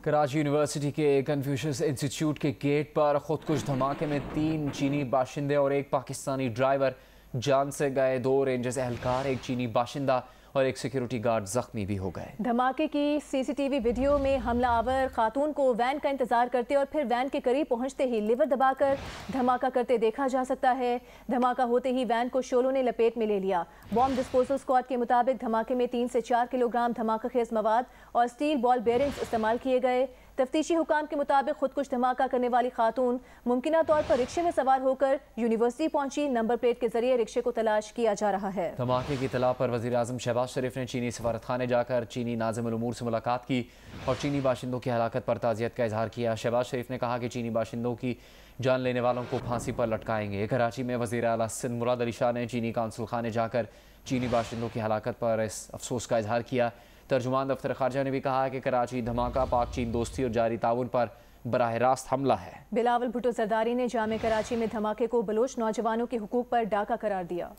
Karachi university के Confucius institute के gate पर खुदकुश धमाके में 3 चीनी बाशिंदे और एक पाकिस्तानी ड्राइवर जान से गए। 2 रेंजर्स एहलकार, एक चीनी बाशिंदा और एक सिक्योरिटी गार्ड जख्मी भी हो गए। धमाके की सीसीटीवी वीडियो में हमलावर खातून को वैन का इंतजार करते और फिर वैन के करीब पहुंचते ही लिवर दबाकर धमाका करते देखा जा सकता है। धमाका होते ही वैन को शोलों ने लपेट में ले लिया। बॉम्ब डिस्पोजल स्क्वाड के मुताबिक धमाके में 3 से 4 किलोग्राम धमाका खेज मवाद और स्टील बॉल बेयरिंग्स इस्तेमाल किए गए। तफ्तीशी हुकाम के मुताबिक खुदकुश धमाका करने वाली खातून मुमकिना तौर पर रिक्शे में सवार होकर यूनिवर्सिटी पहुंची। नंबर प्लेट के जरिए रिक्शे को तलाश किया जा रहा है। धमाके की इत्तला पर वज़ीर आज़म शहबाज शरीफ ने चीनी सफारत खाने जाकर चीनी नाज़िमुल उमूर से मुलाकात की और चीनी बाशिंदों की हलाकत पर ताज़ियत का इजहार किया। शहबाज शरीफ ने कहा कि चीनी बाशिंदों की जान लेने वालों को फांसी पर लटकाएंगे। कराची में वज़ीर आला सिंध मुराद अली शाह ने चीनी काउंसिल खाने जाकर चीनी बाशिंदों की हलाकत पर इस अफसोस का इजहार किया। तर्जुमान दफ्तर खारजा ने भी कहा कि कराची धमाका पाक चीन दोस्ती और जारी ताउन पर बराह रास्त हमला है। बिलावल भुट्टो जरदारी ने जामे कराची में धमाके को बलोच नौजवानों के हुकूक पर डाका करार दिया।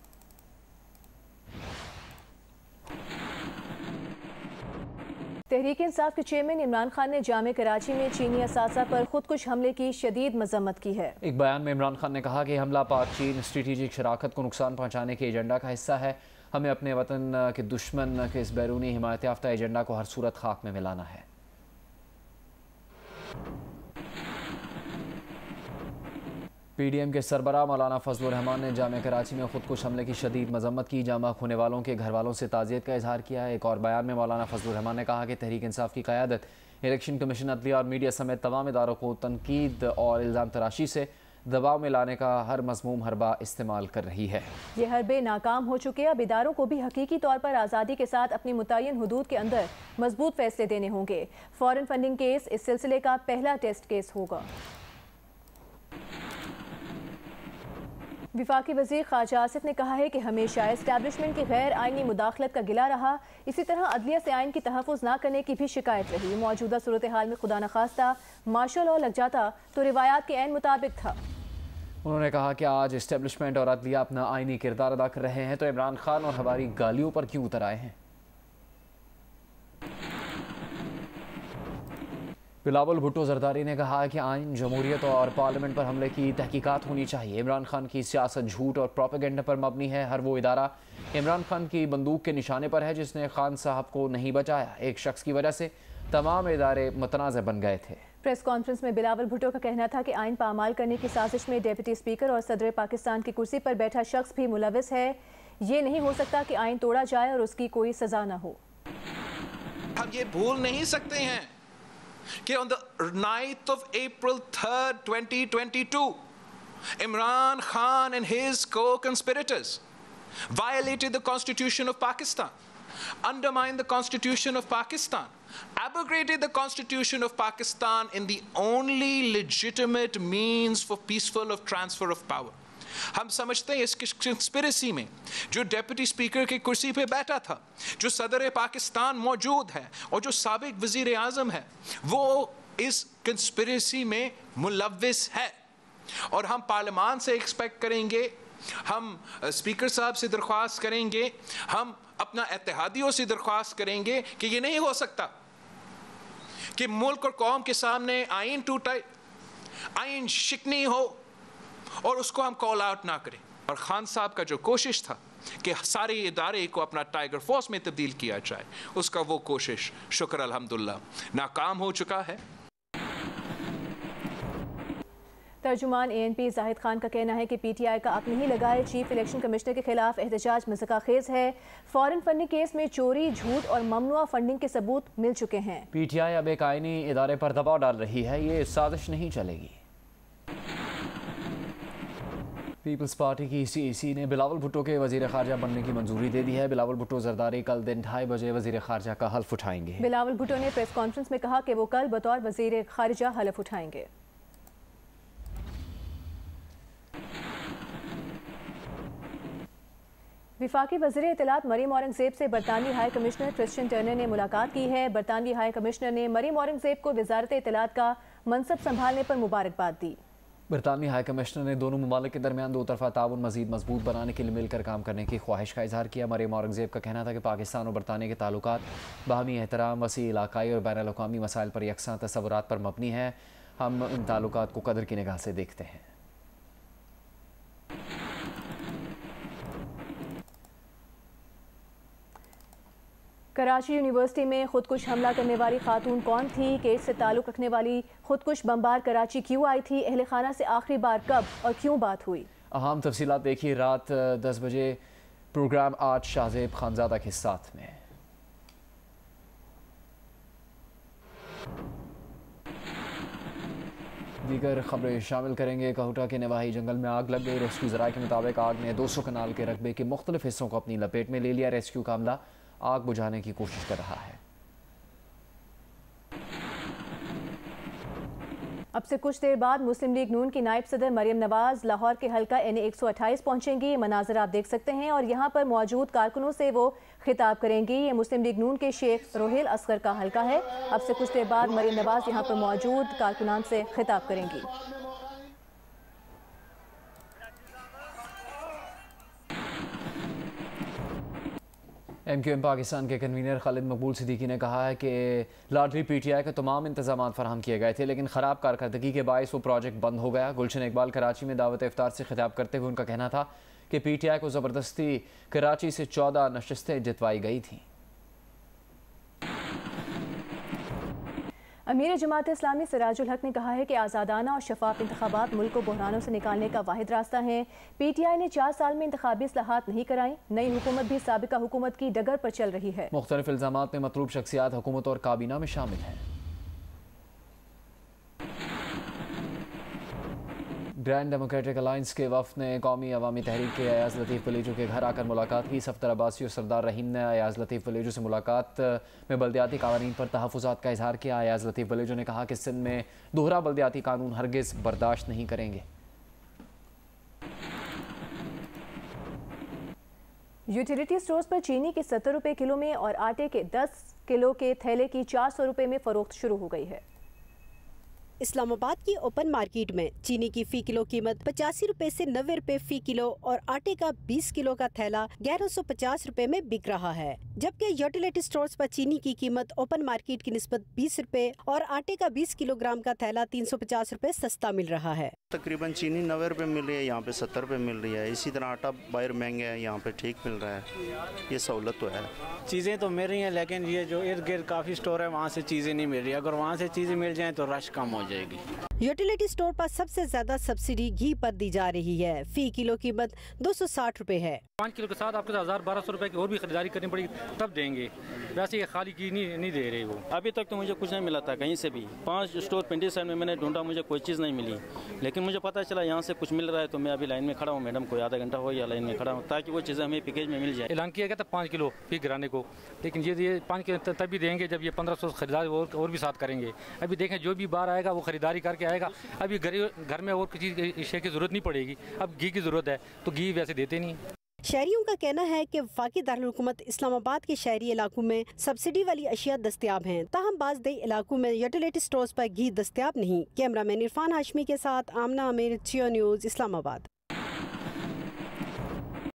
तहरीक इंसाफ के चेयरमैन इमरान खान ने जामे कराची में चीनी असासा पर खुदकुश हमले की शदीद मजम्मत की है। एक बयान में इमरान खान ने कहा कि हमला पाक चीन स्ट्रेटेजिक शराकत को नुकसान पहुँचाने के एजेंडा का हिस्सा है। हमें अपने वतन के दुश्मन के इस बैरूनी हिमायत याफ्ता एजेंडा को हर सूरत खाक में मिलाना है। पीडीएम के सरबराह मौलाना फजलुर रहमान ने जामे कराची में खुदकुश हमले की शदीद मजम्मत की। जामा होने वालों के घर वालों से ताज़ियत का इजहार किया है। एक और बयान में मौलाना फजलुर रहमान ने कहा कि तहरीक इंसाफ की क़यादत इलेक्शन कमीशन, अदलिया और मीडिया समेत तमाम इदारों को तनकीद और इल्ज़ाम तराशी से दबाव में लाने का हर मज़मूम हरबा इस्तेमाल कर रही है। ये हरबे नाकाम हो चुके। अब इदारों को भी हकीकी तौर पर आज़ादी के साथ अपनी मुतय्यन हुदूद के अंदर मजबूत फैसले देने होंगे। फॉरेन फंडिंग केस इस सिलसिले का पहला टेस्ट केस होगा। विफाकी वज़ीर ख़ारजा आसिफ ने कहा है कि हमेशा एस्टैब्लिशमेंट की गैर आइनी मुदाखलत का गिला रहा। इसी तरह अदलिया से आइन की तहफ़्फ़ुज़ न करने की भी शिकायत रही। मौजूदा सूरत हाल में खुदा न खास्ता मार्शल लॉ लग जाता तो रिवायात के ऐन मुताबिक था। उन्होंने कहा कि आज एस्टैब्लिशमेंट और अदलिया अपना आइनी किरदार अदा कर रहे हैं तो इमरान खान और हमारी गालियों पर क्यों उतर आए हैं। बिलावल भुट्टो जरदारी ने कहा कि आइन, जमहूरियत और पार्लियामेंट पर हमले की तहकीकात होनी चाहिए। इमरान खान की सियासत झूठ और प्रोपेगेंडा पर मबनी है। हर वो इदारा इमरान खान की बंदूक के निशाने पर है जिसने खान साहब को नहीं बचाया। एक शख्स की वजह से तमाम इदारे मुतनाज़ बन गए थे। प्रेस कॉन्फ्रेंस में बिलावल भुट्टो का कहना था कि आइन पामाल करने की साजिश में डिप्टी स्पीकर और सदर पाकिस्तान की कुर्सी पर बैठा शख्स भी मुलविस है। ये नहीं हो सकता कि आइन तोड़ा जाए और उसकी कोई सजा न हो। हम ये भूल नहीं सकते हैं कि on the 9th of April 3rd, 2022, Imran Khan and his co-conspirators violated the Constitution of Pakistan, undermined the Constitution of Pakistan, abrogated the Constitution of Pakistan in the only legitimate means for peaceful of transfer of power. हम समझते हैं इस conspiracy में जो deputy speaker की कुर्सी पे बैठा था, जो सदर पाकिस्तान मौजूद है और जो साबिक वजीर आज़म है, वो इस कंस्पिरेसी में मुलव्विस है। और हम पार्लियामान से एक्सपेक्ट करेंगे, हम स्पीकर साहब से दरख्वास्त करेंगे, हम अपना इत्तेहादियों से दरख्वास्त करेंगे कि ये नहीं हो सकता कि मुल्क और कौम के सामने आइन टूटा, आइन शिकनी हो और उसको हम कॉल आउट ना करें। और खान साहब का जो कोशिश था कि सारे इदारे को अपना टाइगर फोर्स में तब्दील किया जाए, उसका वो कोशिश शुक्र अल्हम्दुलिल्लाह नाकाम हो चुका है। तर्जुमान ANP जाहिद खान का कहना है कि PTI का अपने ही लगाए चीफ इलेक्शन कमिश्नर के खिलाफ एहतजाज मज़ाक़खेज़ है। फॉरेन फंडिंग केस में चोरी, झूठ और ममनुआ फंडिंग के सबूत मिल चुके हैं। PTI अब एक आइनी इदारे पर दबाव डाल रही है। ये साजिश नहीं चलेगी। पीपल्स पार्टी की CEC ने बिलावल भुट्टो के वज़ीर ख़ारजा बनने की मंजूरी दे दी है। बिलावल भुट्टो जरदारी कल दिन 2:30 बजे वज़ीर ख़ारजा का हल्फ उठाएंगे। बिलावल भुट्टो ने प्रेस कॉन्फ्रेंस में कहा कि वो कल बतौर वज़ीर ख़ारजा हल्फ उठाएंगे। विफाकी वज़ीर इत्तलात मरीम औरंगज़ेब से बरतानवी हाई कमिश्नर क्रिश्चियन टर्नर ने मुलाकात की है। बरतानवी हाई कमिश्नर ने मरीम औरंगज़ेब को वज़ारत इत्तलात का मनसब संभालने पर मुबारकबाद दी। बरतानवी हाई कमिश्नर ने दोनों ममालिक के दरमियान दो तरफा ताउन मजीद मजबूत बनाने के लिए मिलकर काम करने की ख्वाहिश का इजहार किया। मरियम औरंगजेब का कहना था कि पाकिस्तान और बरतानिया के ताल्लुकात बाहमी एहतराम, वसी इलाकाई और बैनुल अक़वामी मसाइल पर यकसां तसव्वुरात पर मबनी है। हम इन ताल्लुकात को कदर की निगाह से देखते हैं। कराची यूनिवर्सिटी में खुदकुश हमला करने वाली खातून कौन थी? केस से ताल्लुक़ रखने वाली खुदकुश बमबार कराची क्यों आई थी? अहले खाना से आखिरी बार कब और क्यों बात हुई? अहम तफसीलात देखिए रात 10 बजे प्रोग्राम आज शाहजेब खानजादा के साथ में। दीगर खबरें शामिल करेंगे। कहूटा के नवाही जंगल में आग लग गई। रेस्क्यू ज़राए के मुताबिक आग ने 200 कनाल के रकबे के मुख्तलिफ हिस्सों को अपनी लपेट में ले लिया। रेस्क्यू का अमला आग बुझाने की कोशिश कर रहा है। अब से कुछ देर बाद मुस्लिम लीग नून की नायब सदर मरियम नवाज लाहौर के हल्का NA 128 पहुंचेंगी। मनाजर आप देख सकते हैं और यहाँ पर मौजूद कारकुनों से वो खिताब करेंगी। ये मुस्लिम लीग नून के शेख रोहेल असगर का हल्का है। अब से कुछ देर बाद मरियम नवाज यहाँ पर मौजूद कारकुनान से खिताब करेंगी। MQM पाकिस्तान के कन्वीनर खालिद मकबूल सिद्दीकी ने कहा है कि लाडली PTI के तमाम इंतजाम फराहम किए गए थे, लेकिन ख़राब कारकर्दगी के बायस वो प्रोजेक्ट बंद हो गया। गुलशन इकबाल कराची में दावत इफ्तार से खिताब करते हुए उनका कहना था कि PTI को ज़बरदस्ती कराची से 14 नशस्तें जितवाई गई थीं। अमीर जमात इस्लामी सिराजुल हक ने कहा है कि आज़ादाना और शफाफ इंतखाबात मुल्क को बहरानों से निकालने का वाहिद रास्ता है। PTI ने 4 साल में इंतखाबी इस्लाहात नहीं कराई। नई हुकूमत भी साबिका हुकूमत की डगर पर चल रही है। मुख्तलिफ इल्ज़ामात में मतलूब शख्सियात हुकूमत और काबीना में शामिल हैं। ग्रैंड डेमोक्रेटिक अलायंस के वफ़द ने कौमी अवामी तहरीक के अयाज लतीफ़ वलीजू के घर आकर मुलाकात की। सफ्दर अब्बासी और सरदार रहीम ने अयाज लतीफ़ वलीजू से मुलाकात में बल्दियाती कानून पर तहफ़्फ़ुज़ात का इजहार किया। अयाज लतीफ़ वलीजू ने कहा कि सिंध में दोहरा बल्दियाती कानून हरगिज़ बर्दाश्त नहीं करेंगे। यूटिलिटी स्टोर्स पर चीनी के 70 रुपये किलो में और आटे के 10 किलो के थैले की 400 रुपये में फ़रोख्त शुरू हो गई है। इस्लामाबाद की ओपन मार्केट में चीनी की फी किलो कीमत 85 रुपए से 90 रुपए फी किलो और आटे का 20 किलो का थैला 1150 रुपए में बिक रहा है, जबकि यूटिलिटी स्टोर्स पर चीनी की कीमत ओपन मार्केट की निस्बत 20 रुपए और आटे का 20 किलोग्राम का थैला 350 रुपए सस्ता मिल रहा है। तकरीबन चीनी 90 रुपए मिल रही है, यहाँ पे 70 रुपए मिल रही है। इसी तरह आटा बाहर महंगा है, यहाँ पे ठीक मिल रहा है। ये सहूलत तो है। चीज़ें तो मिल रही हैं, लेकिन ये जो इर्द गिर्द काफ़ी स्टोर है वहाँ से चीज़ें नहीं मिल रही। अगर वहाँ से चीज़ें मिल जाएं तो रश कम हो जाएगी। यूटिलिटी स्टोर पर सबसे ज्यादा सब्सिडी घी पर दी जा रही है। फी किलो कीमत 260 रुपए है। 5 किलो के साथ आपको 1000-1200 रुपए की और भी खरीदारी करनी पड़ेगी, तब देंगे। वैसे ये खाली घी नहीं दे रहे वो। अभी तक तो मुझे कुछ नहीं मिला था कहीं से भी। 5 स्टोर पिंडी साइड में मैंने ढूंढा, मुझे कोई चीज़ नहीं मिली, लेकिन मुझे पता चला यहाँ से कुछ मिल रहा है, तो मैं अभी लाइन में खड़ा हूँ। मैडम कोई आधा घंटा हो या लाइन में खड़ा हूँ, ताकि वो चीज़ें हमें पैकेज में मिल जाए। ऐलान किया गया था 5 किलो फी गिराने को, लेकिन ये 5 किलो तभी देंगे जब ये 1500 खरीदारी और भी साथ करेंगे। अभी देखें जो भी बाहर आएगा वो खरीदारी करके आएगा। अभी घर में और किसी चीज़ की ज़रूरत नहीं पड़ेगी, अब घी की ज़रूरत है तो घी वैसे देते नहीं। शहरियों का कहना है कि वफाकी दारुल हुकूमत इस्लामाबाद के शहरी इलाकों में सब्सिडी वाली अशिया दस्तयाब हैं, ताहम बाज़ दई इलाकों में यूटिलिटी स्टोर्स पर घी दस्तयाब नहीं। कैमरामैन इरफान हाशमी के साथ आमना आमिर, जियो न्यूज़, इस्लामाबाद।